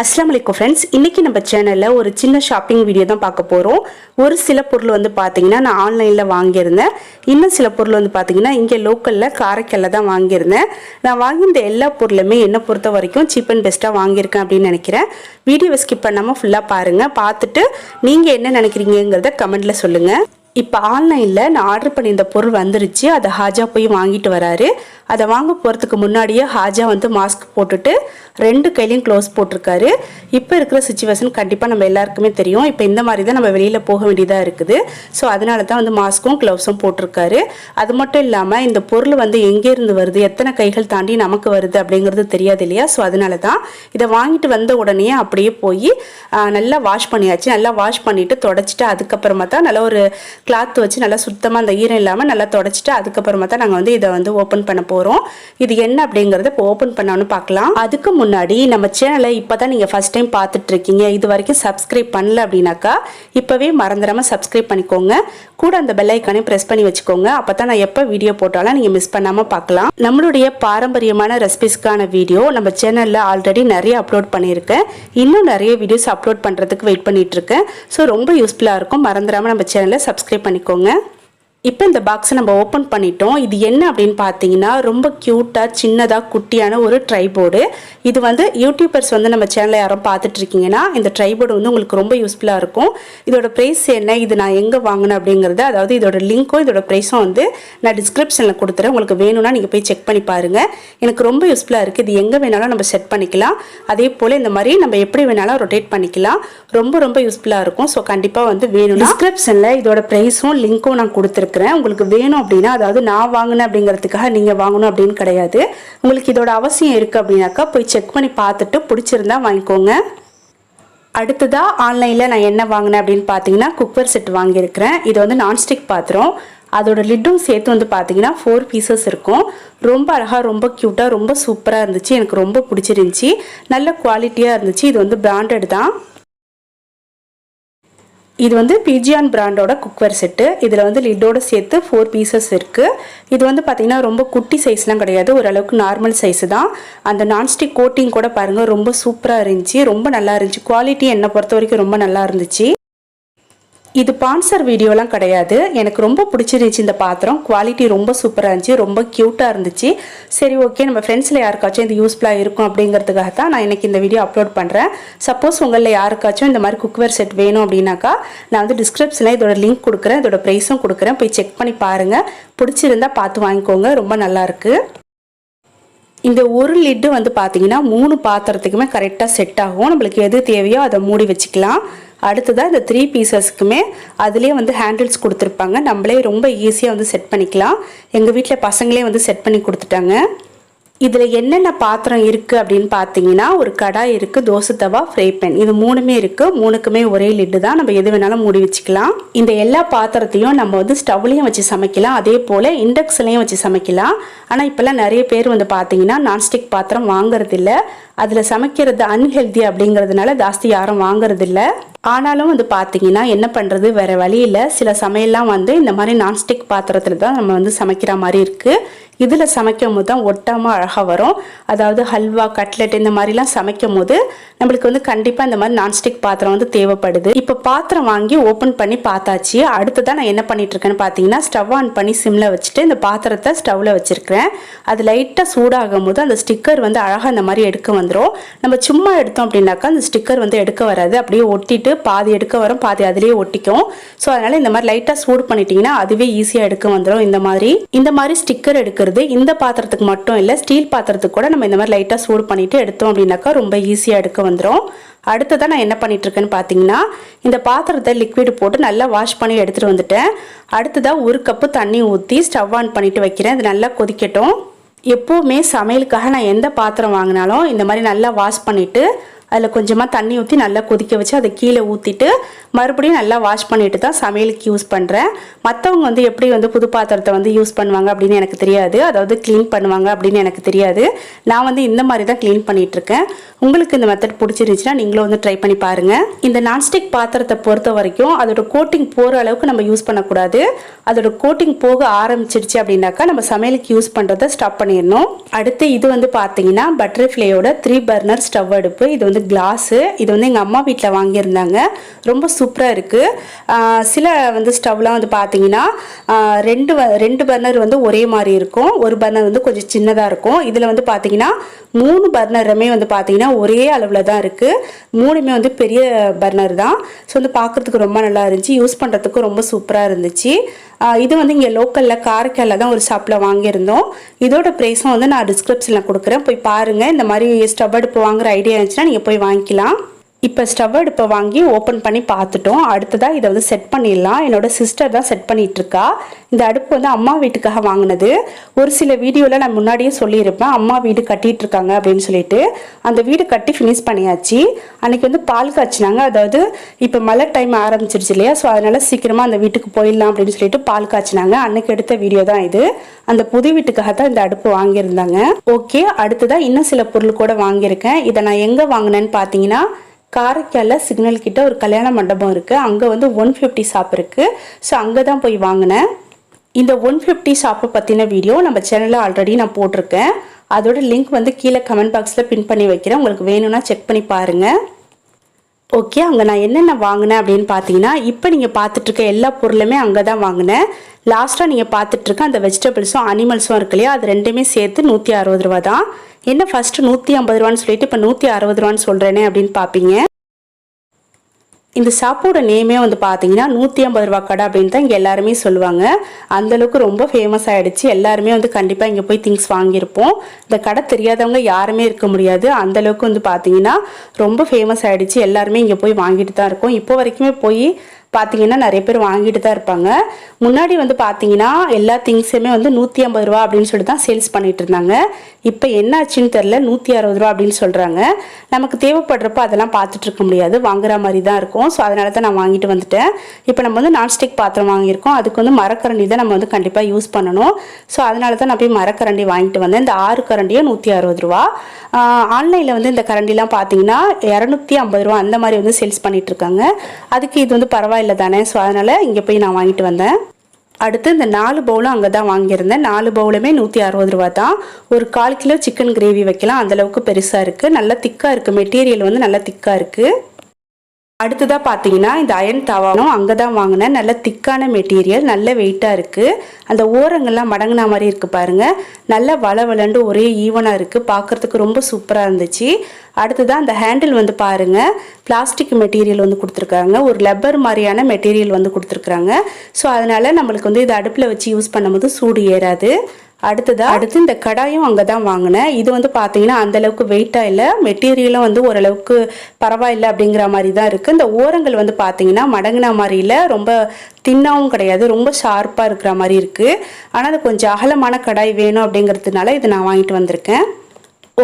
Assalamu Alaikkum friends. இன்னைக்கு நம்ம சேனல்ல ஒரு சின்ன ஷாப்பிங் வீடியோ தான் பார்க்க போறோம். ஒரு சில பொருள் வந்து பாத்தீங்கன்னா நான் ஆன்லைன்ல வாங்கி இருந்தேன். இன்னும் சில பொருள் வந்து பாத்தீங்கன்னா இங்க லோக்கல்ல காரைக்கல்ல தான் வாங்கி இருந்தேன். நான் வாங்கின எல்லா பொருளுமே என்ன பொறுத்த வரைக்கும் சீப் அண்ட் பெஸ்டா வாங்கி இருக்கேன் அப்படி நினைக்கிறேன். வீடியோவை ஸ்கிப் பண்ணாம ஃபுல்லா பாருங்க. பார்த்துட்டு நீங்க என்ன நினைக்கிறீங்கங்கறத கமெண்ட்ல சொல்லுங்க. இப்போ ஆன்லைன்ல நான் ஆர்டர் பண்ணியிருந்த பொருள் வந்துருச்சு. அதை ஹாஜா போய் வாங்கிட்டு வராரு. அதை வாங்க போகிறதுக்கு முன்னாடியே ஹாஜா வந்து மாஸ்க் போட்டுட்டு ரெண்டு கையிலையும் க்ளோஸ் போட்டிருக்காரு. இப்போ இருக்கிற சுச்சுவேஷன் கண்டிப்பாக நம்ம எல்லாருக்குமே தெரியும். இப்போ இந்த மாதிரி தான் நம்ம வெளியில் போக வேண்டியதாக இருக்குது. ஸோ அதனால தான் வந்து மாஸ்க்கும் க்ளவுஸும் போட்டிருக்காரு. அது மட்டும் இல்லாமல் இந்த பொருள் வந்து எங்கேருந்து வருது, எத்தனை கைகள் தாண்டி நமக்கு வருது அப்படிங்கிறது தெரியாது இல்லையா. ஸோ அதனால தான் இதை வாங்கிட்டு வந்த உடனே அப்படியே போய் நல்லா வாஷ் பண்ணியாச்சு. நல்லா வாஷ் பண்ணிவிட்டு தொடச்சிட்டு அதுக்கப்புறமா தான் நல்லா ஒரு கிளாத் வச்சு நல்லா சுத்தமாக அந்த ஈரம் இல்லாமல் நல்லா தொடச்சிட்டு அதுக்கப்புறமா தான் நாங்கள் வந்து இதை வந்து ஓப்பன் பண்ண போகிறோம். இது என்ன அப்படிங்கிறத இப்போ ஓப்பன் பண்ணான்னு பார்க்கலாம். அதுக்கு முன்னாடி நம்ம சேனலை இப்போ தான் நீங்கள் ஃபர்ஸ்ட் டைம் பார்த்துட்டு இருக்கீங்க, இது வரைக்கும் சப்ஸ்கிரைப் பண்ணல அப்படின்னாக்கா இப்போவே மறந்துடாமல் சப்ஸ்கிரைப் பண்ணிக்கோங்க. கூட அந்த பெல் ஐக்கானே ப்ரெஸ் பண்ணி வச்சுக்கோங்க. அப்போ தான் நான் எப்போ வீடியோ போட்டாலும் நீங்கள் மிஸ் பண்ணாமல் பார்க்கலாம். நம்மளுடைய பாரம்பரியமான ரெசிபிஸ்க்கான வீடியோ நம்ம சேனலில் ஆல்ரெடி நிறைய அப்லோட் பண்ணியிருக்கேன். இன்னும் நிறைய வீடியோஸ் அப்லோட் பண்ணுறதுக்கு வெயிட் பண்ணிட்டு இருக்கேன். ஸோ ரொம்ப யூஸ்ஃபுல்லாக இருக்கும். மறந்துடாமல் நம்ம சேனலை சப்ஸ்கிரைப் பண்ணிக்கோங்க. இப்போ இந்த பாக்ஸை நம்ம ஓப்பன் பண்ணிட்டோம். இது என்ன அப்படின்னு பார்த்தீங்கன்னா ரொம்ப க்யூட்டாக சின்னதாக குட்டியான ஒரு ட்ரைபோர்டு. இது வந்து யூடியூபர்ஸ் வந்து நம்ம சேனலில் யாரும் பார்த்துட்டு இருக்கீங்கன்னா இந்த ட்ரைபோர்டு வந்து உங்களுக்கு ரொம்ப யூஸ்ஃபுல்லாக இருக்கும். இதோட ப்ரைஸ் என்ன, இது நான் எங்கே வாங்கினேன் அப்படிங்கிறது, அதாவது இதோட லிங்க்கும் இதோட ப்ரைஸும் வந்து நான் டிஸ்கிரிப்ஷனில் கொடுத்துறேன். உங்களுக்கு வேணும்னா நீங்கள் போய் செக் பண்ணி பாருங்கள். எனக்கு ரொம்ப யூஸ்ஃபுல்லாக இருக்குது. இது எங்கே வேணாலும் நம்ம செட் பண்ணிக்கலாம். அதே போல் இந்த மாதிரி நம்ம எப்படி வேணாலும் ரொட்டேட் பண்ணிக்கலாம். ரொம்ப யூஸ்ஃபுல்லாக இருக்கும். ஸோ கண்டிப்பாக வந்து வேணும். டிஸ்கிரிப்ஷனில் இதோட ப்ரைஸும் லிங்க்கும் நான் கொடுத்துருக்கேன். உங்களுக்கு வேணும் அப்படின்னா, அதாவது நான் வாங்கினேன் அப்படிங்கிறதுக்காக நீங்க வாங்கணும் அப்படின்னு கிடையாது. உங்களுக்கு இதோட அவசியம் இருக்கு அப்படின்னாக்கா போய் செக் பண்ணி பார்த்துட்டு பிடிச்சிருந்தா வாங்கிக்கோங்க. அடுத்ததா ஆன்லைன்ல நான் என்ன வாங்கினேன் அப்படின்னு பார்த்தீங்கன்னா குக்வேர் செட் வாங்கியிருக்கிறேன். இது வந்து நான்ஸ்டிக் பாத்திரம். அதோட லிட்டும் சேர்த்து வந்து பார்த்தீங்கன்னா 4 பீசஸ் இருக்கும். ரொம்ப அழகாக ரொம்ப க்யூட்டாக ரொம்ப சூப்பராக இருந்துச்சு. எனக்கு ரொம்ப பிடிச்சிருந்துச்சி. நல்ல குவாலிட்டியாக இருந்துச்சு. இது வந்து பிராண்டட் தான். இது வந்து பிஜியான் பிராண்டோட குக்வேர் செட்டு. இதில் வந்து லிட்டோட சேர்த்து 4 பீசஸ் இருக்குது. இது வந்து பார்த்திங்கன்னா ரொம்ப குட்டி சைஸ்லாம் கிடையாது, ஓரளவுக்கு நார்மல் சைஸு தான். அந்த நான்ஸ்டிக் கோட்டிங் கூட பாருங்கள் ரொம்ப சூப்பராக இருந்துச்சு. ரொம்ப நல்லா இருந்துச்சு. குவாலிட்டி என்னை பொறுத்த வரைக்கும் ரொம்ப நல்லா இருந்துச்சு. இது ஸ்பான்சர் வீடியோலாம் கிடையாது. எனக்கு ரொம்ப பிடிச்சிருந்துச்சு இந்த பாத்திரம். குவாலிட்டி ரொம்ப சூப்பராக இருந்துச்சு. ரொம்ப க்யூட்டாக இருந்துச்சு. சரி ஓகே, நம்ம ஃப்ரெண்ட்ஸில் யாருக்காச்சும் இது யூஸ்ஃபுல்லாக இருக்கும் அப்படிங்கிறதுக்காக தான் நான் எனக்கு இந்த வீடியோ அப்லோட் பண்ணுறேன். சப்போஸ் உங்களில் யாருக்காச்சும் இந்த மாதிரி குக்வேர் செட் வேணும் அப்படின்னாக்கா நான் வந்து டிஸ்கிரிப்ஷனில் இதோட லிங்க் கொடுக்குறேன், இதோட ப்ரைஸும் கொடுக்குறேன். போய் செக் பண்ணி பாருங்கள். பிடிச்சிருந்தா பார்த்து வாங்கிக்கோங்க. ரொம்ப நல்லாயிருக்கு. இந்த ஒரு லிட்டு வந்து பார்த்தீங்கன்னா 3 பாத்திரத்துக்குமே கரெக்டாக செட் ஆகும். நம்மளுக்கு எது தேவையோ அதை மூடி வச்சுக்கலாம். அடுத்ததாக இந்த 3 பீசஸ்க்குமே அதுலேயே வந்து ஹேண்டில்ஸ் கொடுத்துருப்பாங்க. நம்மளே ரொம்ப ஈஸியாக வந்து செட் பண்ணிக்கலாம். எங்கள் வீட்டில் பசங்களே வந்து செட் பண்ணி கொடுத்துட்டாங்க. இதில் என்னென்ன பாத்திரம் இருக்குது அப்படின்னு பார்த்தீங்கன்னா ஒரு கடாய் இருக்குது, தோசை தவா, ஃப்ரை பேன், இது 3மே இருக்குது. 3க்குமே ஒரே லிட்டு தான். நம்ம எது வேணாலும் மூடி வச்சுக்கலாம். இந்த எல்லா பாத்திரத்தையும் நம்ம வந்து ஸ்டவ்லையும் வச்சு சமைக்கலாம், அதே போல் இண்டக்ஷன்லையும் வச்சு சமைக்கலாம். ஆனால் இப்போல்லாம் நிறைய பேர் வந்து பார்த்தீங்கன்னா நான்ஸ்டிக் பாத்திரம் வாங்குறதில்ல. அதில் சமைக்கிறது அன்ஹெல்தி அப்படிங்கிறதுனால ஜாஸ்தி யாரும் வாங்குறதில்ல. ஆனாலும் வந்து பார்த்தீங்கன்னா என்ன பண்ணுறது, வேறு வழி இல்லை. சில சமையல்லாம் வந்து இந்த மாதிரி நான்ஸ்டிக் பாத்திரத்தில் தான் நம்ம வந்து சமைக்கிற மாதிரி இருக்குது. இதில் சமைக்கும் போது தான் ஒட்டாமல் அழகாக வரும். அதாவது ஹல்வா, கட்லெட் இந்த மாதிரிலாம் சமைக்கும் போது நம்மளுக்கு வந்து கண்டிப்பாக இந்த மாதிரி நான்ஸ்டிக் பாத்திரம் வந்து தேவைப்படுது. இப்போ பாத்திரம் வாங்கி ஓப்பன் பண்ணி பார்த்தாச்சு. அடுத்ததான் நான் என்ன பண்ணிட்டு இருக்கேன்னு பார்த்தீங்கன்னா ஸ்டவ் ஆன் பண்ணி சிம்மில் வச்சுட்டு இந்த பாத்திரத்தை ஸ்டவ்வில் வச்சுருக்கிறேன். அது லைட்டாக சூடாகும் போது அந்த ஸ்டிக்கர் வந்து அழகாக இந்த மாதிரி எடுக்க வந்துடும். நம்ம சும்மா எடுத்தோம் அப்படின்னாக்கா அந்த ஸ்டிக்கர் வந்து எடுக்க வராது. அப்படியே ஒட்டிட்டு பாதி எடுக்க வரும், பாதி அதிலேயே ஒட்டிக்கும். ஸோ அதனால் இந்த மாதிரி லைட்டாக சூடு பண்ணிட்டீங்கன்னா அதுவே ஈஸியாக எடுக்க வந்துடும். இந்த மாதிரி ஸ்டிக்கர் எடுக்கிறது இந்த பாத்திரத்துக்கு மட்டும் இல்லை, ஸ்டீல் பாத்திரத்துக்கு கூட நம்ம இந்த மாதிரி லைட்டாக சூடு பண்ணிட்டு எடுத்தோம் அப்படின்னாக்கா ரொம்ப ஈஸியாக எடுக்க வந்துடும். அடுத்ததான் நான் என்ன பண்ணிட்டு இருக்கேன்னு பார்த்தீங்கன்னா இந்த பாத்திரத்தை லிக்விட் போட்டு நல்லா வாஷ் பண்ணி எடுத்துகிட்டு வந்துட்டேன். அடுத்ததாக 1 கப்பு தண்ணி ஊற்றி ஸ்டவ் ஆன் பண்ணிட்டு வைக்கிறேன். இது நல்லா கொதிக்கட்டும். எப்போவுமே சமையலுக்காக நான் எந்த பாத்திரம் வாங்கினாலும் இந்த மாதிரி நல்லா வாஷ் பண்ணிவிட்டு அதில் கொஞ்சமாக தண்ணி ஊற்றி நல்லா கொதிக்க வச்சு அதை கீழே ஊற்றிட்டு மறுபடியும் நல்லா வாஷ் பண்ணிட்டு தான் சமையலுக்கு யூஸ் பண்ணுறேன். மற்றவங்க வந்து எப்படி வந்து புது பாத்திரத்தை வந்து யூஸ் பண்ணுவாங்க அப்படின்னு எனக்கு தெரியாது, அதாவது க்ளீன் பண்ணுவாங்க அப்படின்னு எனக்கு தெரியாது. நான் வந்து இந்த மாதிரி தான் க்ளீன் பண்ணிகிட்ருக்கேன். உங்களுக்கு இந்த மெத்தட் பிடிச்சிருந்துச்சுன்னா நீங்களும் வந்து ட்ரை பண்ணி பாருங்கள். இந்த நான்ஸ்டிக் பாத்திரத்தை பொறுத்த வரைக்கும் அதோட கோட்டிங் போகிற அளவுக்கு நம்ம யூஸ் பண்ணக்கூடாது. அதோட கோட்டிங் போக ஆரம்பிச்சிடுச்சு அப்படின்னாக்கா நம்ம சமையலுக்கு யூஸ் பண்ணுறதை ஸ்டாப் பண்ணிடணும். அடுத்து இது வந்து பார்த்தீங்கன்னா பட்டர்ஃப்ளையோட 3 பர்னர் ஸ்டவ் அடுப்பு. இது வந்து வந்து கிளாஸு. இது வந்து எங்கள் அம்மா வீட்டில் வாங்கியிருந்தாங்க. ரொம்ப சூப்பராக இருக்குது. சில வந்து ஸ்டவ்லாம் வந்து பார்த்தீங்கன்னா ரெண்டு பர்னர் வந்து ஒரே மாதிரி இருக்கும், ஒரு பர்னர் வந்து கொஞ்சம் சின்னதாக இருக்கும். இதில் வந்து பார்த்தீங்கன்னா 3 பர்னருமே வந்து பார்த்தீங்கன்னா ஒரே அளவில் தான் இருக்குது. 3மே வந்து பெரிய பர்னர் தான். ஸோ வந்து பார்க்குறதுக்கு ரொம்ப நல்லா இருந்துச்சு, யூஸ் பண்ணுறதுக்கும் ரொம்ப சூப்பராக இருந்துச்சு. இது வந்து இங்கே லோக்கலில் காரைக்காலில் தான் ஒரு ஷாப்பில் வாங்கியிருந்தோம். இதோட ப்ரைஸும் வந்து நான் டிஸ்கிரிப்ஷனில் கொடுக்குறேன், போய் பாருங்கள். இந்த மாதிரி ஸ்டவ் அடுப்பு வாங்குகிற ஐடியா இருந்துச்சுன்னா நீங்கள் போய் வாங்கிக்கலாம். இப்போ ஸ்டவ் அடுப்பை வாங்கி ஓப்பன் பண்ணி பார்த்துட்டோம். அடுத்ததாக இதை வந்து செட் பண்ணிடலாம். என்னோடய சிஸ்டர் தான் செட் பண்ணிகிட்ருக்கா. இந்த அடுப்பு வந்து அம்மா வீட்டுக்காக வாங்கினது. ஒரு சில வீடியோவில் நான் முன்னாடியே சொல்லியிருப்பேன், அம்மா வீடு கட்டிகிட்ருக்காங்க அப்படின்னு சொல்லிட்டு. அந்த வீடு கட்டி ஃபினிஷ் பண்ணியாச்சு. அன்றைக்கி வந்து பால் காய்ச்சினாங்க. அதாவது இப்போ மழை டைம் ஆரம்பிச்சிருச்சு இல்லையா, ஸோ அதனால் சீக்கிரமாக அந்த வீட்டுக்கு போயிடலாம் அப்படின்னு சொல்லிட்டு பால் காய்ச்சினாங்க. அன்றைக்கி எடுத்த வீடியோ தான் இது. அந்த புது வீட்டுக்காக தான் இந்த அடுப்பு வாங்கியிருந்தாங்க. ஓகே, அடுத்ததாக இன்னும் சில பொருள் கூட வாங்கியிருக்கேன். இதை நான் எங்கே வாங்கினேன்னு பார்த்தீங்கன்னா, காரைக்காலில் சிக்னல் கிட்ட ஒரு கல்யாண மண்டபம் இருக்குது. அங்கே வந்து 150 ஷாப் இருக்குது. ஸோ அங்கே தான் போய் வாங்கினேன். இந்த 150 ஷாப்பை பற்றின வீடியோ நம்ம சேனலில் ஆல்ரெடி நான் போட்டிருக்கேன். அதோட லிங்க் வந்து கீழே கமெண்ட் பாக்ஸில் பின் பண்ணி வைக்கிறேன், உங்களுக்கு வேணும்னா செக் பண்ணி பாருங்கள். ஓகே, அங்கே நான் என்னென்ன வாங்கினேன் அப்படின்னு பார்த்தீங்கன்னா, இப்போ நீங்கள் பார்த்துட்ருக்க எல்லா பொருளுமே அங்கே தான் வாங்கினேன். லாஸ்ட்டாக நீங்கள் பார்த்துட்ருக்க அந்த வெஜிடபிள்ஸும் அனிமல்ஸும் இருக்கு இல்லையா, அது ரெண்டுமே சேர்த்து 160 ரூபா தான். என்ன ஃபஸ்ட்டு 150 ரூபான்னு சொல்லிட்டு இப்போ 160 ரூபான்னு சொல்கிறேனே அப்படின்னு பார்ப்பீங்க. இந்த ஷாப்போட நேமே வந்து பார்த்தீங்கன்னா 150 ரூபா கடை அப்படின்னு தான் இங்கே எல்லாருமே சொல்லுவாங்க. அந்தளவுக்கு ரொம்ப ஃபேமஸ் ஆகிடுச்சு. எல்லாருமே வந்து கண்டிப்பாக இங்கே போய் திங்ஸ் வாங்கியிருப்போம். இந்த கடை தெரியாதவங்க யாருமே இருக்க முடியாது. அந்தளவுக்கு வந்து பார்த்தீங்கன்னா ரொம்ப ஃபேமஸ் ஆகிடுச்சு. எல்லாருமே இங்கே போய் வாங்கிட்டு தான் இருக்கோம். இப்போ வரைக்குமே போய் பார்த்தீங்கன்னா நிறைய பேர் வாங்கிட்டு தான் இருப்பாங்க. முன்னாடி வந்து பார்த்தீங்கன்னா எல்லா திங்ஸுமே வந்து 150 ரூபா அப்படின்னு சொல்லிட்டு தான் சேல்ஸ் பண்ணிட்டு இருந்தாங்க. இப்போ என்ன ஆச்சுன்னு தெரில, 160 ரூபா அப்படின்னு சொல்கிறாங்க. நமக்கு தேவைப்படுறப்ப அதெல்லாம் பார்த்துட்டு இருக்க முடியாது, வாங்குற மாதிரி தான் இருக்கும். ஸோ அதனால தான் நான் வாங்கிட்டு வந்துட்டேன். இப்போ நம்ம வந்து நான்ஸ்டிக் பாத்திரம் வாங்கியிருக்கோம், அதுக்கு வந்து மரக்கரண்டி தான் நம்ம வந்து கண்டிப்பாக யூஸ் பண்ணணும். ஸோ அதனால தான் நான் போய் மரக்கரண்டி வாங்கிட்டு வந்தேன். இந்த 6 கரண்டியும் 160 ரூபா. ஆன்லைனில் வந்து இந்த கரண்டிலாம் பார்த்தீங்கன்னா 250 ரூபா அந்த மாதிரி வந்து சேல்ஸ் பண்ணிட்டு இருக்காங்க. அதுக்கு இது வந்து பரவாயில்ல தானே, ஸோ அதனால் இங்கே போய் நான் வாங்கிட்டு வந்தேன். அடுத்து இந்த 4 பவுலும் அங்கே தான் வாங்கியிருந்தேன். 4 பவுலுமே 160 ரூபா தான். ஒரு 1/4 கிலோ சிக்கன் கிரேவி வைக்கலாம், அந்தளவுக்கு பெருசாக இருக்குது. நல்லா திக்காக இருக்குது, மெட்டீரியல் வந்து நல்லா திக்காக இருக்குது. அடுத்ததாக பார்த்தீங்கன்னா இந்த அயன் தவாவும் அங்கே தான் வாங்கினேன். நல்ல திக்கான மெட்டீரியல், நல்ல வெயிட்டாக இருக்குது. அந்த ஓரங்கள்லாம் மடங்கின மாதிரி இருக்குது பாருங்கள். நல்ல வளவளண்டு ஒரே ஈவனாக இருக்குது, பார்க்குறதுக்கு ரொம்ப சூப்பராக இருந்துச்சு. அடுத்ததான் அந்த ஹேண்டில் வந்து பாருங்கள், பிளாஸ்டிக் மெட்டீரியல் வந்து கொடுத்துருக்காங்க. ஒரு லப்பர் மாதிரியான மெட்டீரியல் வந்து கொடுத்துருக்குறாங்க. ஸோ அதனால் நம்மளுக்கு வந்து இது அடுப்பில் வச்சு யூஸ் பண்ணும்போது சூடு ஏறாது. அடுத்து இந்த கடாயும் அங்கே தான் வாங்கினேன். இது வந்து பார்த்தீங்கன்னா அந்தளவுக்கு வெயிட்டாக இல்லை, மெட்டீரியலும் வந்து ஓரளவுக்கு பரவாயில்லை அப்படிங்கிற மாதிரி தான் இருக்குது. இந்த ஓரங்கள் வந்து பார்த்தீங்கன்னா மடங்கின மாதிரி இல்லை, ரொம்ப தின்னாவும் கிடையாது, ரொம்ப ஷார்ப்பாக இருக்கிற மாதிரி இருக்குது. ஆனால் அது கொஞ்சம் அகலமான கடாய் வேணும் அப்படிங்கிறதுனால இதை நான் வாங்கிட்டு வந்திருக்கேன்.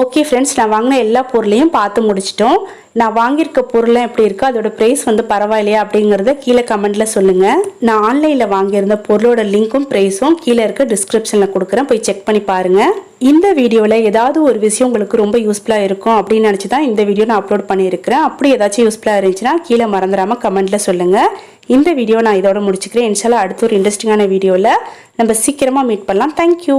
ஓகே ஃப்ரெண்ட்ஸ், நான் வாங்கின எல்லா பொருளையும் பார்த்து முடிச்சிட்டோம். நான் வாங்கியிருக்க பொருள்லாம் எப்படி இருக்குது, அதோட ப்ரைஸ் வந்து பரவாயில்லையா அப்படிங்கிறத கீழே கமெண்ட்டில் சொல்லுங்கள். நான் ஆன்லைனில் வாங்கியிருந்த பொருளோட லிங்க்கும் ப்ரைஸும் கீழே இருக்க டிஸ்கிரிப்ஷனில் கொடுக்குறேன், போய் செக் பண்ணி பாருங்கள். இந்த வீடியோவில் ஏதாவது ஒரு விஷயம் உங்களுக்கு ரொம்ப யூஸ்ஃபுல்லாக இருக்கும் அப்படின்னு நினச்சி தான் இந்த வீடியோ நான் அப்லோட் பண்ணியிருக்கிறேன். அப்படி ஏதாச்சும் யூஸ்ஃபுல்லாக இருந்துச்சுன்னா கீழே மறந்துடாமல் கமெண்ட்டில் சொல்லுங்கள். இந்த வீடியோ நான் இதோட முடிச்சுக்கிறேன். இன்ஷால்லா அடுத்த ஒரு இன்ட்ரெஸ்டிங்கான வீடியோவில் நம்ம சீக்கிரமாக மீட் பண்ணலாம். தேங்க்யூ.